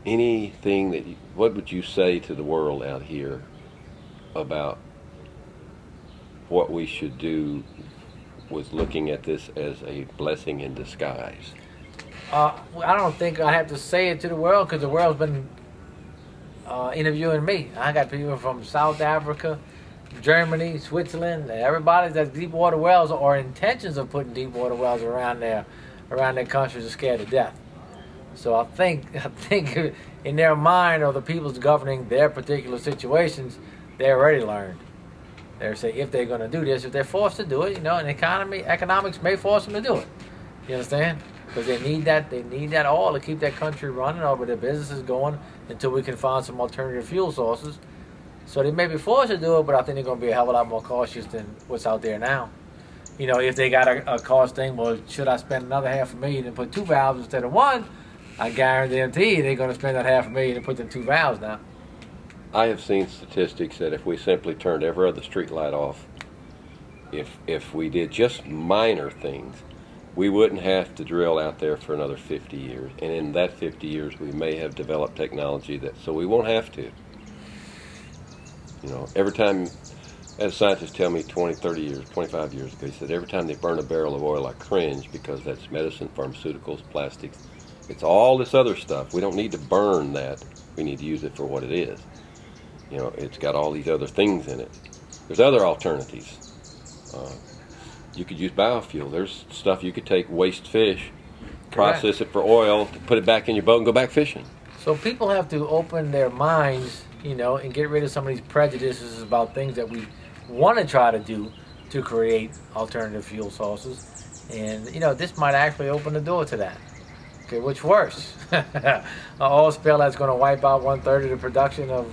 anything that what would you say to the world out here about what we should do with looking at this as a blessing in disguise? I don't think I have to say it to the world because the world's been interviewing me. I got people from South Africa, Germany, Switzerland, everybody that's deep water wells or intentions of putting deep water wells around their countries are scared to death. So I think in their mind or the people's governing their particular situations, they already learned. They say if they're going to do this, if they're forced to do it, and economics may force them to do it. You understand? Because they need that oil to keep that country running or their businesses going until we can find some alternative fuel sources. So they may be forced to do it, but I think they're going to be a hell of a lot more cautious than what's out there now. If they got a cost thing, well, should I spend another $500,000 and put 2 valves instead of 1? I guarantee they're going to spend that $500,000 and put them 2 valves now. I have seen statistics that if we simply turned every other street light off, if we did just minor things, we wouldn't have to drill out there for another 50 years. And in that 50 years, we may have developed technology so we won't have to. Every time, as scientists tell me 20, 30 years, 25 years ago, he said every time they burn a barrel of oil, I cringe because that's medicine, pharmaceuticals, plastics. It's all this other stuff. We don't need to burn that. We need to use it for what it is. It's got all these other things in it. There's other alternatives. You could use biofuel. There's stuff you could take waste fish, process it for oil, put it back in your boat and go back fishing. So people have to open their minds, and get rid of some of these prejudices about things that we want to try to do to create alternative fuel sources. And, this might actually open the door to that. Okay, which worse? An oil spill that's going to wipe out 1/3 of the production of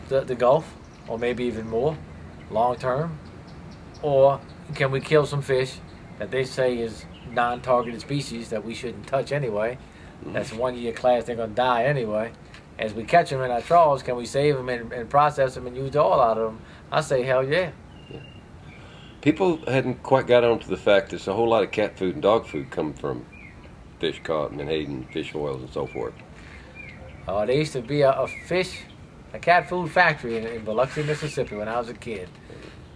the Gulf, or maybe even more, long term? Or can we kill some fish that they say is non-targeted species that we shouldn't touch anyway? That's 1 year class, they're going to die anyway. As we catch them in our trawls, can we save them and process them and use the oil out of them? I say hell yeah. People hadn't quite got on to the fact there's a whole lot of cat food and dog food come from fish caught in Menhaden, fish oils and so forth. There used to be a cat food factory in Biloxi, Mississippi when I was a kid.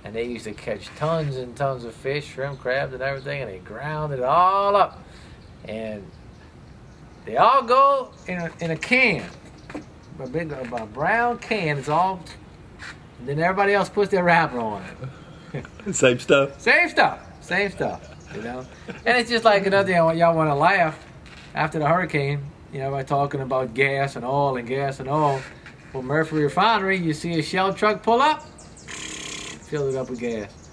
And they used to catch tons and tons of fish, shrimp, crabs, and everything, and they ground it all up. And they all go in a can, a brown can. It's all, and then everybody else puts their wrapper on it. Same stuff. Same stuff. And it's just like another thing. Y'all want to laugh after the hurricane. By talking about gas and oil and gas and oil. Well, Murphy Refinery, you see a Shell truck pull up, fill it up with gas.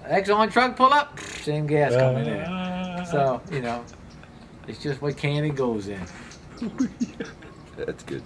Exxon truck pull up, same gas coming in. So, it's just what can it goes in. That's good.